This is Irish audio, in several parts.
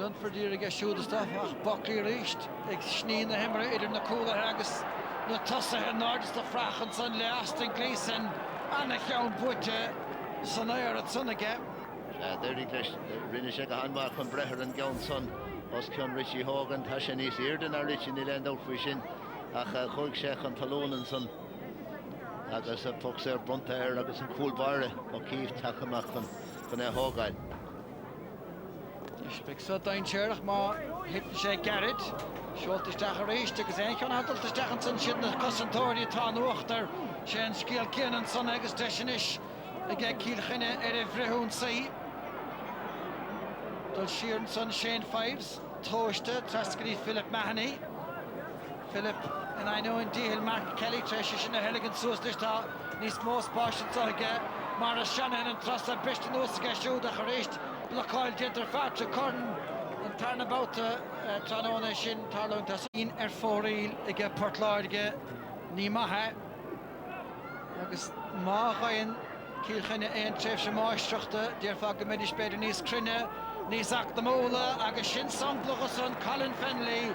Dunford here get shoot the stuff. Buckley reached. Shneen the himmer idir na cooler agus na tussa and Nordis the Frachan son last and Gleason and a count put Sonair at son again. There English rinne sé hanbach van Breher and Gown son os Cion Richie Hogan Tashanis Earden or Richie Niland out for sin ach chuig sé an Talon son agus a fox er Brunta agus an cool bare o Keith Takamach van a Hogan. Spik so dain Sherach ma hit sé Garrett. Short is daar geweest, ik zei kan het te zeggen zijn shit naar Cassantori taan wachter. Zijn skill kennen son agus Deshinish. Ik ga Kilkenny vrehun sei. Dol Sheeran son Shane Fives. Toaster Traskeri Philip Mahoney. Philip and I know in deal Mark Kelly Tresh in a elegant source this ta nis most passion so get Mara Shannon and Trust best no to show the gerecht. Local Dinter Fat Corn and turn about Tranona Shin Tarlong Tassin Foril again Portland again Nimaha agus Mahain Kilkenny and Chef Maastruchte dear Fag Medisch Bed Nis Crinne Nisak the Mola agus Shin Song Blogason Colin Fenley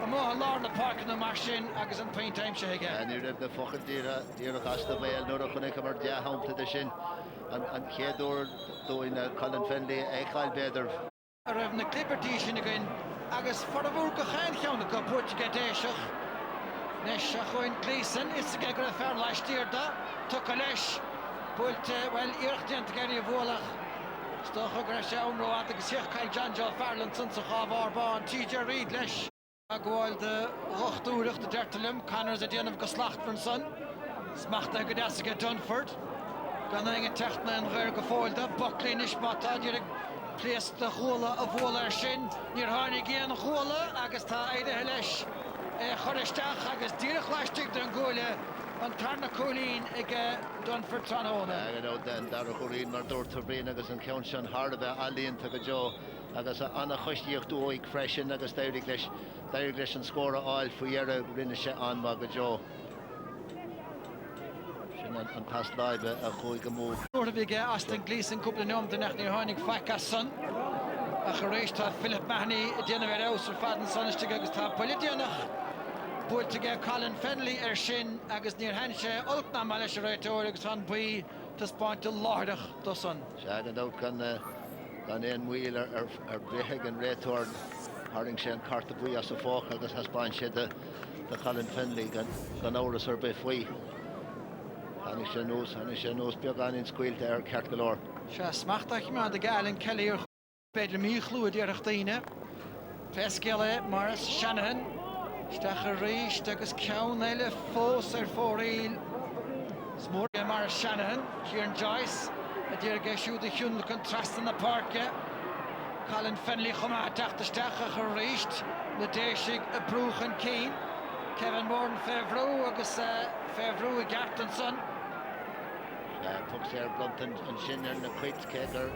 Mo Lorna Park in the Marshin agus in paint time Shega and you the fucking dear Costa Vale no Conacamer Dia home to the Shin and Kedor doing Colin Fenley Eichal Beder Rev na Clippertishin again agus for the work of hand count the put to get Deshach Neshach in Gleason it's a get a fair last year da took a lesh but well Irchtent to get a volach Stoch Gresha Umro at the Gesiach Kyle John Joe Farland Sons of Harborn TJ Reid lesh Agwal the Rochturig the Dertelum Connors at the end of Goslacht from Son Smacht the Gadasiga Dunford Ganning a Techna and Rare Gefolda Buckley Nishmata place the Rola of Wola Shin near Harnigian Rola Agasta Ida Helesh Choristach Agus Dirk Lastig Dungula and Tarna Colleen again Dunford Tranona. I know then Dara Colleen Mardor Turbine Agus and Counchan Hardaba Alien to the Joe Agus Anna Hushtiach Doik Freshen Agus Diriglish and score all for Yera Rinisha on Magajo. And past live a goeie move. Sort of big Aston Gleason couple of nom de nacht near Honig Fakas son. A gerecht had Philip Mahoney dinner at house for Faden Sonish to Agus Tap Polidianach. Put to get Colin Fenley Shin Agus near Hanshe Ultna Malish Rhetorics on Bui to spawn to Lordach the son. Shagged out can in wheel or big and Rhetor Hurling Shen Carta Bui as a folk Agus has spawn shed the Colin Fenley gan over Sir Biffwee. Hanisha knows Biogan in squeal there, Kertgalore. Shas Machtach man the Galen Kelly or Bedler Michlu at Yerchtine. Peskele, Morris, Shanahan, Stachari, Stagus Cownele, Foser Foril, Smoria Morris Shanahan, Kieran Joyce, a dear Geshu the Hun the contrast in the park. Colin Fenley Homa attacked the Stacher reached, the Deshig, a Bruchen Keen, Kevin Morton Fevro, Agus Fevro, Gartonson. Pucks here blunt and Shin and the quit Kegger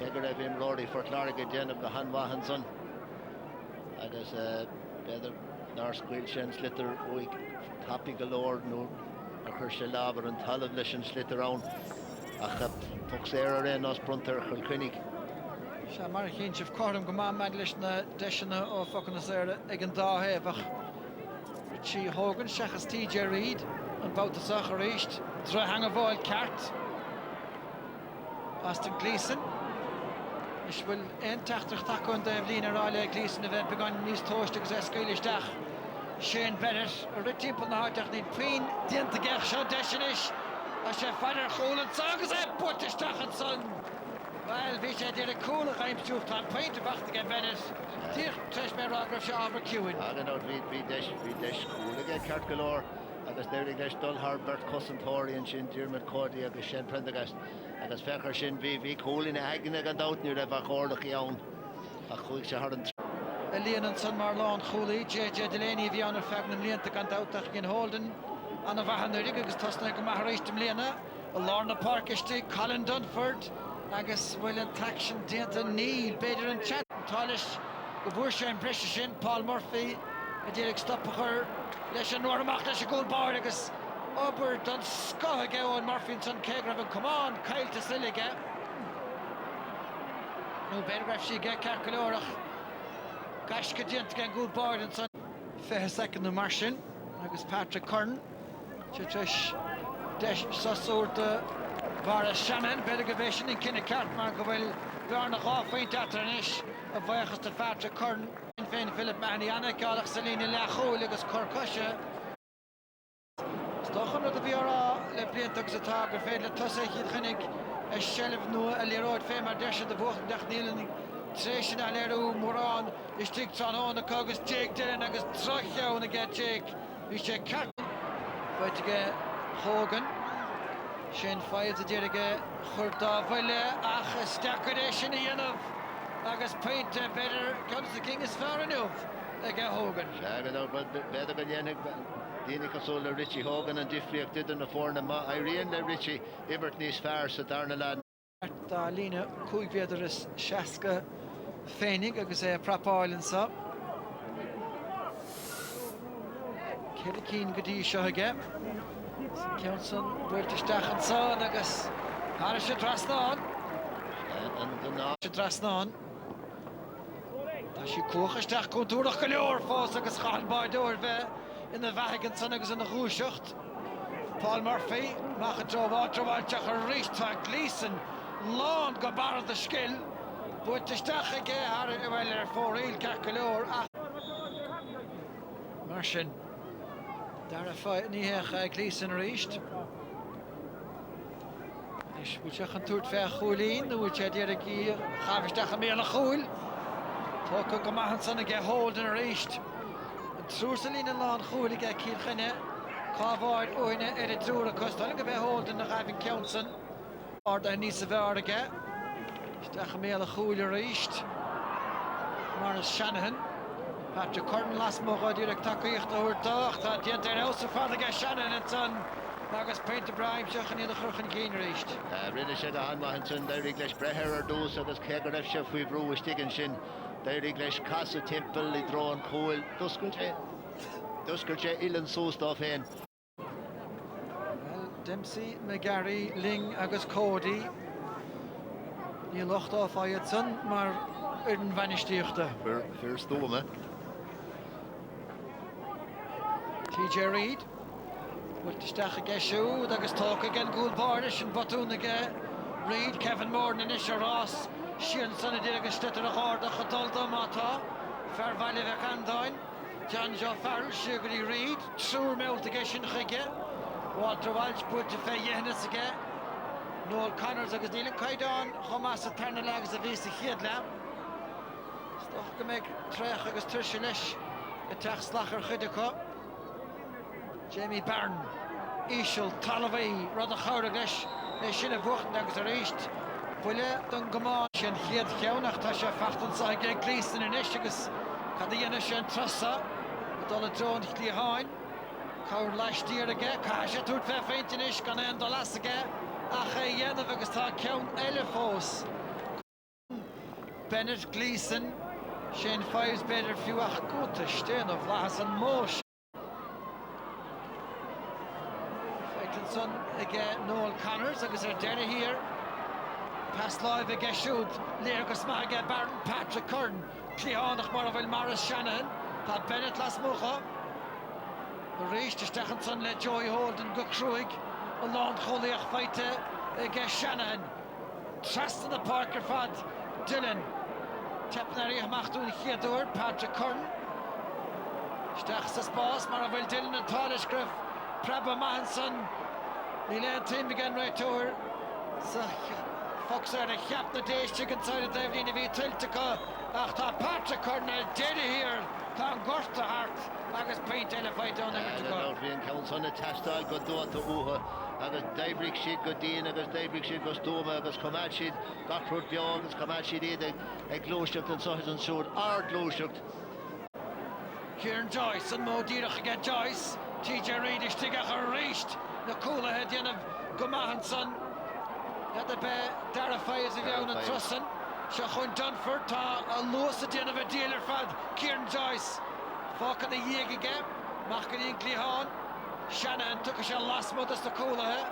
of him Rory for Clark again of the Han Wahanson. I guess better Nars Quill Shen Slitter week happy galore no a Hershey Laber and television slit around. Ach Pucks here in us Brunter Kilkenny. Shamar Hinch of Cornum Gama Madlish na Deshina or fucking Sarah Egan Dahevach. Richie Hogan, Shachas TJ Reid, and Bout the Sacher East. Try hang of oil cart. Aston Gleason. Ich will ein Tachter Taco und Evelina Riley Gleason event begonnen Nis Toastig Zeskilish Dach. Shane Bennett, a red on the heart of the Queen, didn't the Gersh Deshinish. A chef father Hole and Sagas at Portish Tachan son. Well, Visha did a cool time to have point to back to get Bennett. Dear Trish Merograph Shaver Queuing. I don't know, we dash cool again, Kurt Galore. Agus there English Dull Harbert Cousin Tory and Shin Dermot Cody agus Shen Prendergast agus Fecker Shin V cool in Agna and out near the Bacordach Yawn. A quick Sharon. Elian and Son Marlon Cooley, JJ Delaney, Viana Fagnan Lien to Gandoutach in Holden. Anna Vahan the Rigas Tosnak Maharish Lena, a Lorna Parkish, Colin Dunford, Agus William Taction, Dinta Neil, Bader and Chat, Talish, Gabursha and Brishishin, Paul Murphy, a Derek Stopper. Lesha Normach, Lesha Gold Bar, Agus Ober, Dun Scohago, and Murphy and Son Kegraven. Come on, Kyle to Silliga. No better if she get Carcalorach. Gashka dient gan good board and son fair second the Martian agus Patrick Kern Chitrish Desh Sasur the Vara Shannon Bedigavation in Kinnecart Markovil Bjarna Hoffeint Atranish a Vayachas to Patrick Kern in Fain Philip Maniana Kalach Selina Lacho Ligas Korkosha Stochan of the Viora Le Plientox a target Fed Le Tosse Hidgenik a shell of no a Leroy Fema Dash of the Book Dachnil Tration Alero Moran is ticked on the Cogus Jake Dylan Agus Trocha on the get Jake we check cat but to get Hogan Shin fires the Jerige Hurta Villa Ach Stackadation Yanov Agus paint better comes the King is far enough again Hogan better than Yannick Dini Casola Richie Hogan and Diffriak did in the form Irene Richie Ibertney's Fars at Arnaland Lina Kuiviadris Shaska Feinig agus Prapáilin sa Kilkenny Gadi Shohage Council British Dachan sa agus Harish Drasnan and Drasnan Dashi Kochstach Konturach Galor Fos agus Khan by Dorve in the wagon son agus in the Rooshucht Paul Murphy Machatro Waterford Chachar Reach Tag Gleason Long Gabar the skill but the Stach again had well for real Kakalor Martian Dara fight near Gleason reached which I can toot fair Hulin which I did a gear Havistach a meal Hul Talk of Mahanson again hold and reached Truselin and Lawn Hul again Kilkenny Carvard Oina Editora Costa be hold in the Having Council or the Nisa Varga Stachamela Hula reached Morris Shanahan Patrick Curtin last Moga direct Takich over Dach that yet there also Father Shannon and son Agus Paint the Brime Shachan in the Hurling Keen reached Rinne said a Hanmahanson Dairy English Breher or Dos agus Kegaref Chef we brew with Stigenshin Dairy English Casa Temple Lidron Cool Duskulche Ilan so stuff in Dempsey, McGarry, Ling, agus Cody. Ní locht á Fayetson, maar een vanistíochta. First Stome. TJ Reid. Wordt de stach geshow, agus talk again good bardish and batoon again. Reid, Kevin Morton and Isha Ross. Sheehan son did agus stetter a harda gedolda mata. Fair Valley Vacandoin. John Joe Farrell, Sugary Reid. True melt again again. Walter Walsh put to Fayyenis again. Noel Connors agus Dylan Kaidan, Hamas a turn legs of Visa Hiedla. Stoch make Trech agus Tushilish, a Tach Slacher Hideko. Jamie Byrne, Ishel, Talavay, Rada Hourigish, a Shin of Wuchten agus a reached. Pulle, Dungaman, Shin Hied Kionach, Tasha Fachten Sage, Gleason and Ishigus, Kadianish and Trussa, with all the drone Hlihain. Coward last year again, Kasha Tut Faintinish, can end the last again. Ache Yenov agus tá count Elefos. Bennett Gleason, Shane Fives better few ach gute Stehen of Lahas and Mosh. Fightinson again, Noel Connors, agus Derry here. Pass live again shoot, Lyrgus Maga, Barton, Patrick Curtin, Cleonach Marvel, Morris Shanahan, Tá Bennett Las Mocha. Reached Stachenson let Joy Holden go Cruig. Along Choliach fight against Shanahan. Trust in the Parker Fad. Dylan. Tepnari Machtun Hiador. Patrick Curtin. Stachs boss. Maravel Dylan and Talish Griff. Prabba Mahanson. Nilan team again right to her. So Fox are the Chap the Days chicken side of the evening. If he tiltica. After Patrick Curtin did here. Tan Gorta Hart. Agus paint in a fight down there to go. Vian Council a Tastal go do to Uha. Agus Daibrick sheet go Dean, agus Daibrick sheet go Stoma, agus Comachid, Gotthard Bjorn, agus Comachid did a Glowshukt and Sohis showed our Glowshukt. Kieran Joyce and Mo Dirach again Joyce. TJ Reid is Tigach reached. The cooler head in of Gomahanson. At the bay, Dara Fires of Young and Trusson. Shachon Dunford, Ta a Lewis at the end of a dealer fad. Kieran Joyce. Falk the Yeg again, Machkin Klihan, Shannon took a shell last month as the cooler,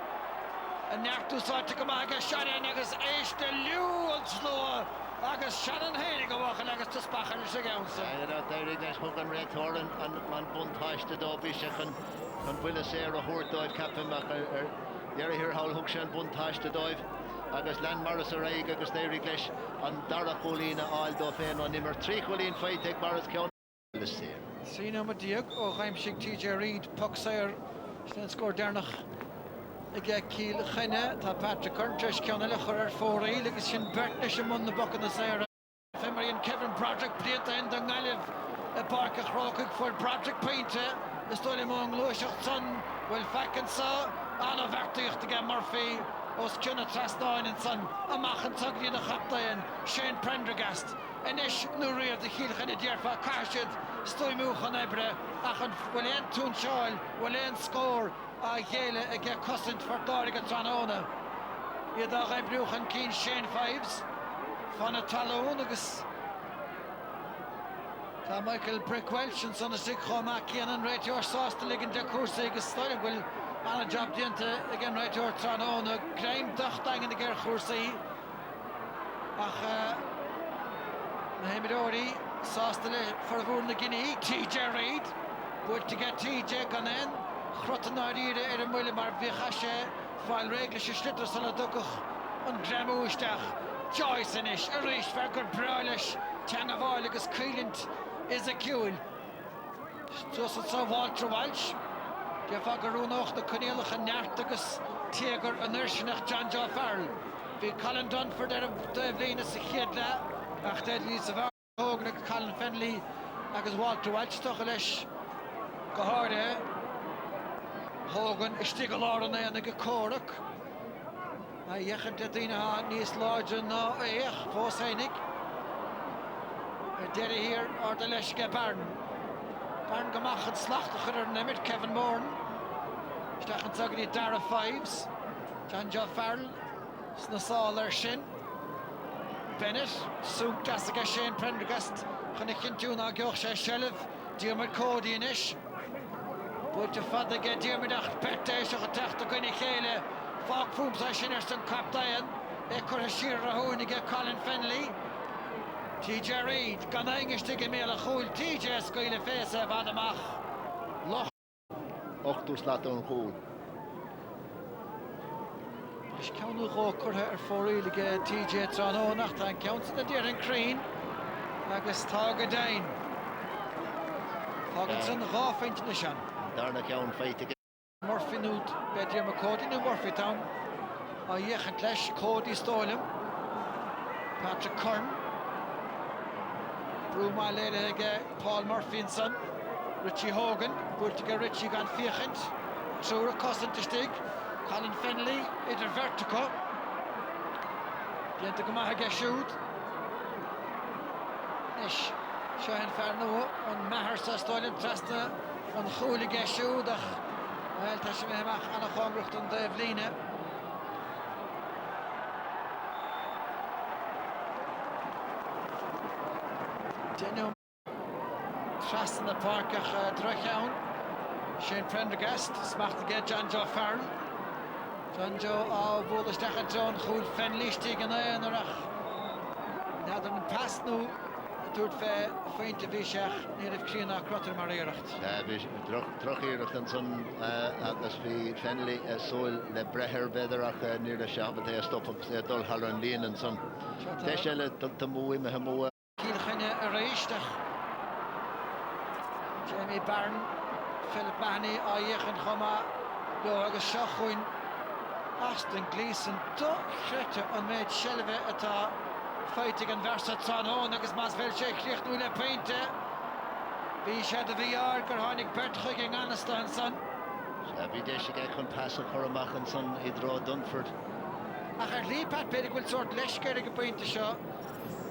and Nartu saw to come again, Shannon, agus Aish the Lew and slower, agus Shannon Haney go bhachal agus tuspachar is a gánsa. Dair leis chug an réit Hurling an bun táiste dó bhí se chun bhuiile sé a thuirdóibh capimach ar hir hail thug sé an bun táiste dóibh agus Len Maris a réig agus dair leis an dara cholína áil dó féin an nimmer trí cholín féit ag Maris ceann le sé. Sína ma diag ó chaimsig TJ Reid puck sair slen scór dernach ag cíl chinne tá Patrick Curtis ceanna le chur ar fóraí agus sin bertne sem mun na bocan na sair. Femarion Kevin Broderick blianta in don gaileh a park a chrócaigh for Broderick Painte is stoil im an glúiseach son bhfuil fecin sa anna bhartaíocht ag Murphy os cynna trasnáin in son amach an tugnaí na chaptaíon Shane Prendergast inis nó riamh de chiil chinne dearfa caiisiid stoimúch an ebre ach an bhfuil éon tún seáil bhfuil éon scór a chéile ag cosint for dárig a tróna. Iad a raibbrúch an cín Shane Fives fan a talún agus tá Michael Brickwelch an son a sig chomach cían an réiteoir sásta ligan de cuasa agus stoilm bhfuil anna job dianta ag an réiteoir tróna Graham dochtaing ag ar chusaí ach na heimidóirí sásta le for bhúr na Guinea TJ Reid bhfuil to get TJ gan en chrotanáíre ar an mhuiile mar bhícha sé fáil réigla sé slitar san a dúcach an gramúisteach Joyce inis a ríist fear gur breáiles teanga bháil agus cúilint is a ciúil. Sos an sa Walter Walsh de fa gurúnach na cunéalach an neart agus téagar an nuirsinach John Joe Farrell. Bhí Colin Dunford ar a bhléine sa chéad le ach dead lí sa bhar hógan ag Colin Fennelly agus Walter Walsh tocha leis go háirde hógan istí go láranna an ag córach a dhéchant le daoine níos láide ná éach fós hénig deir hir ar de leis go Barn gomach an slachtachar ar nimid Kevin Moran stechan tuganí Dara Fives John Joe Farrell sna sáil ar sin Bennett súg deasa Shane Prendergast chuna cintiún a gceoch sé seileh Diarmid Cody inis buinte fada ge Diarmidach pertéiseach a teachta goine chéile fág fúmsa sin ar san captaíon ag chur a siar a húnig ag Colin Fennelly TJ Reid gan aingiste go méle chúil TJ scoile fésa bhd amach loch 8 slaat an chúil. Is ceanú rá chutha ar fóraílige TJ trónach tá an ceanta na dear an crín agus tá go dain. Tágan san ráfeint na sean. Darna ceann féite Murphy nút be Diarmid Cody nó Murphy town a dhéchant leis Cody stóilm Patrick Kern Brúma léire ag Paul Murphy and son Richie Hogan búirt go Richie gan fiachint trúr a cosint istig Colin Fennelly idir vertico dianta go maithe ge siúd Nis Sean Farno an mahar sa stóilm trasna an chúla ge siúd ach well tá sé méach anna chomrucht an de bhlíne Dénú trasna na parkach drocheann Shane Prendergast smacht ag John Joe Farrell John Joe á bhólisteach an John chúil Fennelly stig an éan arach náidir an pasnú dúirt féinte bhí seach níamh críanna crotar mar éireacht. Bhí troch éireacht an son agus bhí Fennelly sóil le brethir beidirach níor le seacht é stoppach sé dul hallar an líon an son. Té sé le do múi me hamúa. Cíl chinne a réisteach Jamie Barn, Philip Mahoney á dhéchan chuma leo agus seo chuin Aston Gleeson do chreite an méid seilbhe atá fighting an versa trónón agus más bhfuil sé críochtú le painte bhí sé de bhíar gur tháinig bertchuig an Anastan son Bhí dé sé chun pas chur amach an son I drá Dunford ach ar lí pat beidir bhfuil sort leisceir go painte seo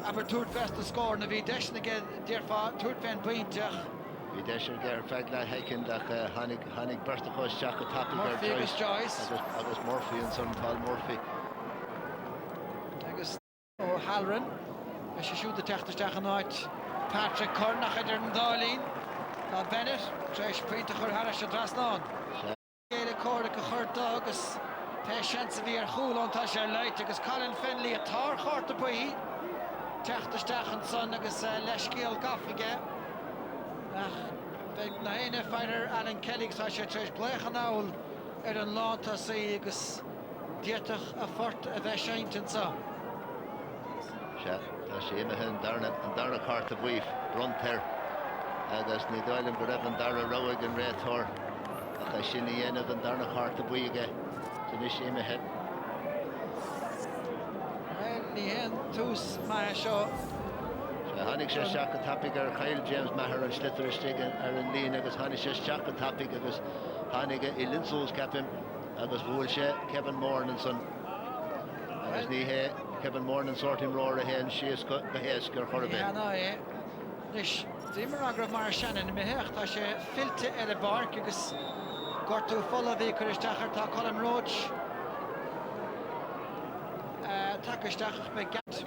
aber túirt fest a scór na bhí deisna dearfá túirt féin painteach Bhí dé sé gur feag le heiceint ach tháinig bertachá seach go tapal Murphy agus Joyce agus Murphy an son Paul Murphy agus ó Halloran is sé siúd a teachtasteach an áit Patrick Cornach idir an dálín tá Bennett treis painte chur haris a drasnáin Géile córa go chuirtá agus pe seansa bhí ar chúil antá sé leit agus Colin Fennelly a tar chóirta buí teachtasteach an son agus leiscíal gafaige. Beg na héine fighter Alan Kelly tá sé treis bléach an áil an láta sí agus dietach a fort a bheith seintin sa. Tá sé imethe an darna cart a bhuiomh bronter agus ní dóilm go raibh an darna roig an réithór a sin dhéanamh an darna cart a bhuiige san is imethe. Ní hen tús mai seo. Hannig sé seach a tapig Kyle James Maher an slither stigen an lín agus hannig sé seach a tapig agus hannig I linsúls capim agus bhúil sé Kevin Morninson agus ní hé Kevin Mornin sortim roir a hen sias go héas gur chorbe. Ja, ná é. Nis dímar agrah mar Shannon me hecht tá sé filte a bark agus gortú folla bhí chuisteachar tá Colin Roach takeistach be gat.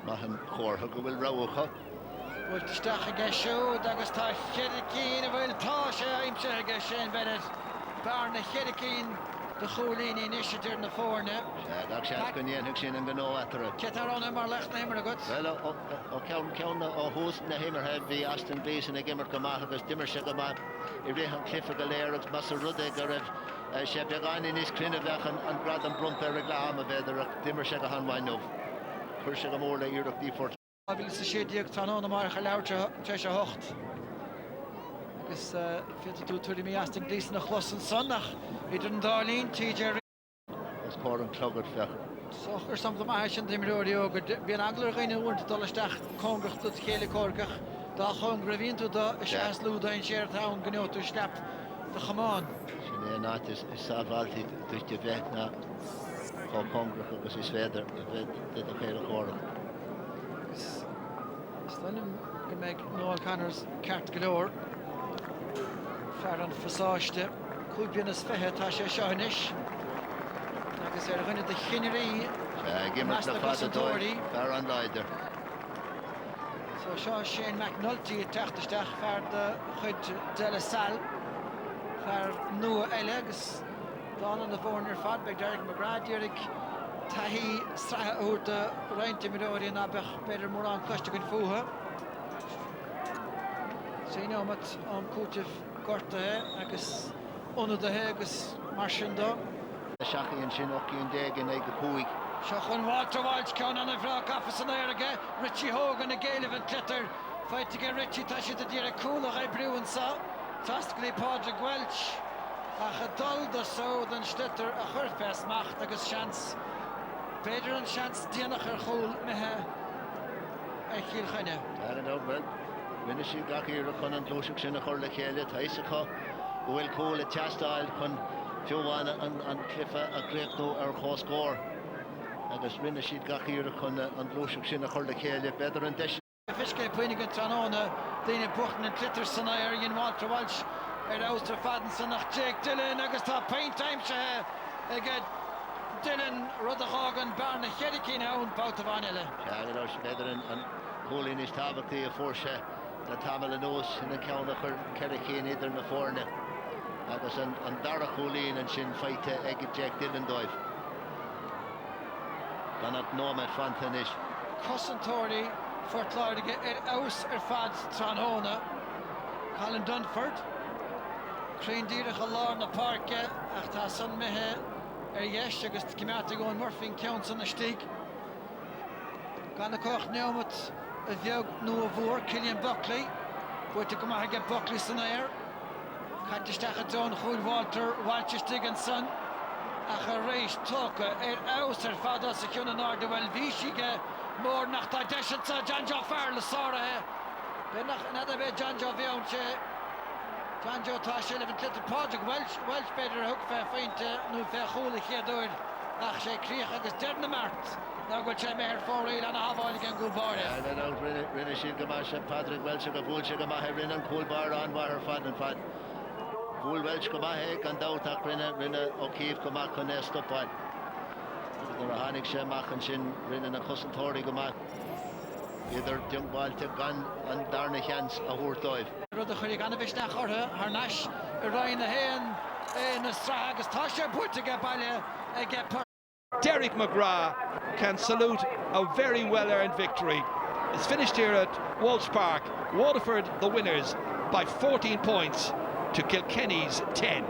Mahan chórtha go bhfuil rocha. Bhfuil isteach a geisiú agus tá cheiricín a bhfuil tá sé aimse a Shane Bennett bar na cheiricín de cholín inis idir na fórne. Gach sé go dhéanamh sin an gó atara. Cetarrána mar lecht na himar a gut. Well, ó ceanna ó hús na himarthe bhí Aston Gleeson a gimmar go maith agus dimar se go maith I réhan clifa go léir agus mas a rudé go raibh sé beáin níos crinne bheach an grad an brumper a gláam a bhéidir ach dimar se go hanmhainmh. Chuir se go mór le iúach dífort. Bhí sa séideag tróna mar a leirte treis a hocht. Agus fiú tuaí mí Aston Gleeson nach chlosan sonnach idir an dálín TJ. Is cór an clogad fech. Sochar sam mai sin dimróí ógur bíon aglar réine úint dolisteach congach do chéile córgach dá chun gravíú sé lúda in séir tán gneú sleap de chamáin. Sin é náit is sábháltaí duiste bheith na chó congach agus is féidir a chéile chóra. Stannim go méid Noel Connors ceart golóir fear an fasáiste cúbíon is fethe tá sé seoinis agus rinne de chineirí gimmar na fadadóirí fear an leidir. So seo Shane McNulty teachtasteach fear de chud de la Salle fear nua eile agus dána na bhórnar fad beag Derek McGrath dúirigh taí strathe úrta roiinte midóirí na bech beidir mór an cloiste gon fuatha. Sína mat an cútih gortathe agus ionadathe agus mar sin dó. Seachaíonn sin 8 ag cúig. Seo chun Waterford ceann an bhrá gafas an éirige, Richie Hogan a géileh an clitar, feite Richie tá si a dtíar a cúlach é briúan sa, tasclaí Padraig Welch, ach a dul do sód an clitar a churfes macht agus seans. Beidir an seans díanach ar chúl methe ar Kilkenny. Well, rinne si gachíir chun an glúiseach sin a chur le chéile taisacha bhfuil cúil a teastáil chun fiúháine an clifa a gréichnú ar chóscór. Agus rinne siad gachíir chun an glúiseach sin a chur le chéile beidir an deis. Fisce puinnig an tróna daoine buchtan an clitar sanna ar Ian Walter Walsh ar austra fadan san nach Jake Dillon agus tá paint aimsethe ag Dylan Rudachhagan bar na cheiricín ann bouta bhainile. Agus beidir an cúlín is tábhachtaí a fórse na tamil a nós in an ceanna chur ceiricín idir na fórne. Agus an dara cúlín an sin feite ag Jake Dillon dóibh. Gan at nómed fantan is. Cossantóirí fortláirige aus fad Tranhóna. Colin Dunford. Craindíirech a lár na parke ach tá san methe yes agus cimata gón Murphy count on the stick. Gan na coch neomat a bheag nó a bhór Cillian Buckley. Buirte go maithe get Buckley san air. Cantisteach a dón chuil Walter Walsh Stigan son. Ach a rééis tóca aus fada sa ciúna náda bhfuil bhísige mór nach tá deisiant sa Janjo fearr le sáirithe. Be nach nada bheith Janjo bheann sé. Janjo tá sin a bheith clitar Padraig Welch beidir a thug fé féinte nó fé chúla chéadúir ach sé críoch agus deirna mart. Ná go sé méir fóraí an haváil gan gúlbáire. Rinne siad go maith Padraig Welch go bhúil sé go maithe rinne an cúlbáir an bhar fad an fad. Bhúil Welch go maithe gan dáteach rinne ó cíomh go maith chun stopáil. Nuair a tháinig sé machchan sin rinne na cossantóirí go maith. Idir diongbáilte gan an darna cheans a thuairtóibh. Rud a chuir gan bheith nach ortha ar náis a roiin na héan na strá agus tá sé buirte go bailile ag Derek McGrath can salute a very well-earned victory. It's finished here at Walsh Park. Waterford the winners by 14 points to Kilkenny's 10.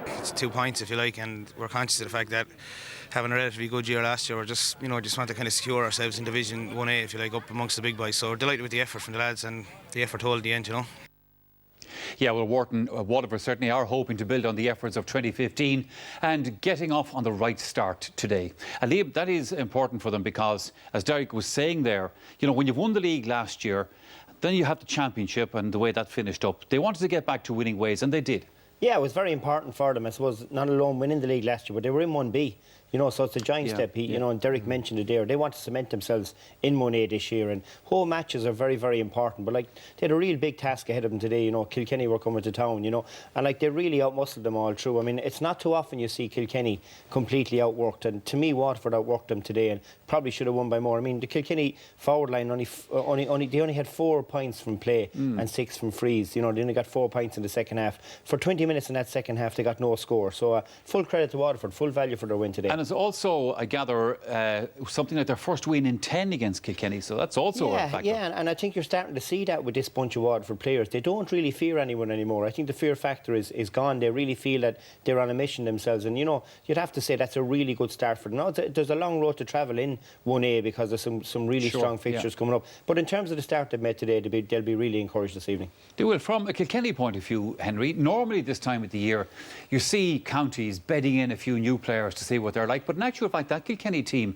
It's 2 points, if you like, and we're conscious of the fact that having a relatively good year last year, we're just want to kind of secure ourselves in Division 1A, if you like, up amongst the big boys. So we're delighted with the effort from the lads, and the effort told at the end, you know. Yeah, well, Waterford certainly are hoping to build on the efforts of 2015 and getting off on the right start today. And Liam, that is important for them because, as Derek was saying there, you know, when you've won the league last year, then you have the championship and the way that finished up. They wanted to get back to winning ways, and they did. Yeah, it was very important for them. I suppose not alone winning the league last year, but they were in 1B. You know, so it's a giant step. You know, and Derek mentioned it there. They want to cement themselves in 1A this year, and home matches are very, very important. But like, they had a real big task ahead of them today. You know, Kilkenny were coming to town. You know, and like they really outmuscled them all through. I mean, it's not too often you see Kilkenny completely outworked, and to me, Waterford outworked them today, and probably should have won by more. I mean, the Kilkenny forward line they only had 4 points from play and 6 from frees. You know, they only got 4 points in the second half. For 20 minutes in that second half, they got no score. So full credit to Waterford, full value for their win today. And it's also, I gather, something like their first win in 10 against Kilkenny, so that's also a factor. Yeah, and I think you're starting to see that with this bunch of Waterford players. They don't really fear anyone anymore. I think the fear factor is gone. They really feel that they're on a mission themselves, and you know, you'd have to say that's a really good start for them. Now, there's a long road to travel in 1A because there's some really strong fixtures coming up. But in terms of the start they've made today, they'll be really encouraged this evening. They will. From a Kilkenny point of view, Henry, normally this time of the year, you see counties bedding in a few new players to see what they're like, but in actual fact, that Kilkenny team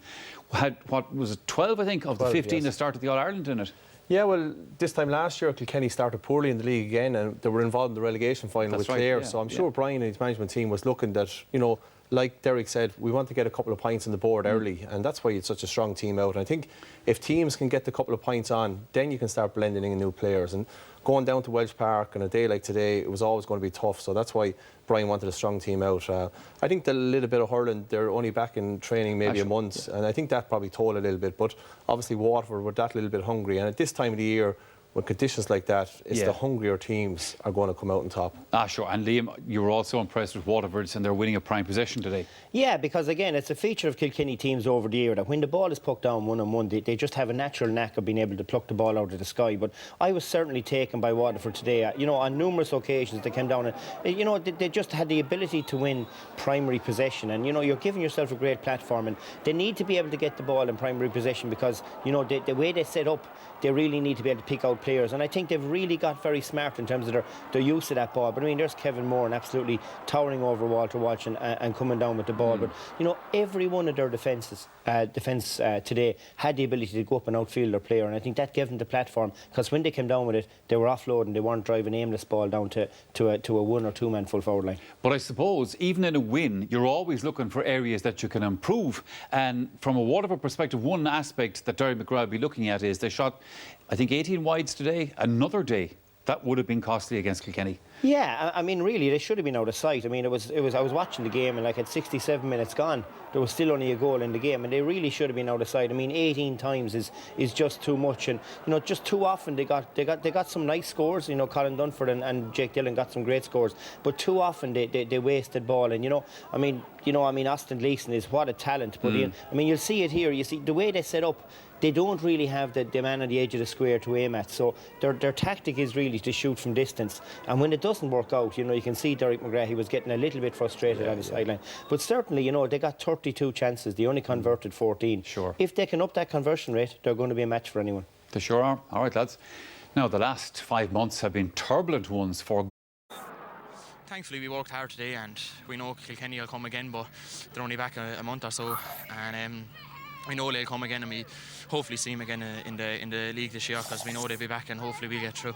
had, what was it, 12, I think, of the 15 that started the All-Ireland in it. Yeah, well, this time last year, Kilkenny started poorly in the league again, and they were involved in the relegation final with Clare. So I'm sure Brian and his management team was looking that, you know, like Derek said, we want to get a couple of points on the board early, and that's why it's such a strong team out. And I think if teams can get the couple of points on, then you can start blending in new players. And going down to Walsh Park on a day like today, it was always going to be tough. So that's why Brian wanted a strong team out. I think the little bit of hurling, they're only back in training maybe a month, and I think that probably told a little bit. But obviously Waterford were that little bit hungry, and at this time of the year, with conditions like that, it's the hungrier teams are going to come out on top. Sure. And Liam, you were also impressed with Waterford and they're winning a prime possession today. Yeah, because again, it's a feature of Kilkenny teams over the year that when the ball is poked down one-on-one, they just have a natural knack of being able to pluck the ball out of the sky. But I was certainly taken by Waterford today. You know, on numerous occasions they came down and, you know, they just had the ability to win primary possession. And, you know, you're giving yourself a great platform, and they need to be able to get the ball in primary possession because, you know, the way they set up, they really need to be able to pick out players, and I think they've really got very smart in terms of their use of that ball. But I mean, there's Kevin Moore and absolutely towering over Walter Walsh and coming down with the ball. But you know, every one of their defence today had the ability to go up and outfield their player, and I think that gave them the platform, because when they came down with it, they were offloading, they weren't driving aimless ball down to a 1 or 2 man full forward line. But I suppose even in a win, you're always looking for areas that you can improve, and from a Waterford perspective, one aspect that Derek McGrath will be looking at is they shot, I think, 18 wides today. Another day that would have been costly against Kilkenny. Yeah, I mean, really, they should have been out of sight. I mean, I was watching the game, and like at 67 minutes gone, there was still only a goal in the game, and they really should have been out of sight. I mean, 18 times is just too much, and you know, just too often they got some nice scores. You know, Colin Dunford and Jake Dillon got some great scores, but too often they wasted ball. And I mean, Austin Gleeson is what a talent. But I mean, you'll see it here. You see the way they set up. They don't really have the man on the edge of the square to aim at, so their tactic is really to shoot from distance. And when it doesn't work out, you know, you can see Derek McGrath, he was getting a little bit frustrated on the sideline. But certainly, you know, they got 32 chances, they only converted 14. Sure. If they can up that conversion rate, they're going to be a match for anyone. They sure are. All right, lads. Now, the last 5 months have been turbulent ones for... Thankfully we worked hard today, and we know Kilkenny will come again, but they're only back a month or so, and we know they'll come again, and we hopefully see them again in the league this year, because we know they'll be back, and hopefully we'll get through.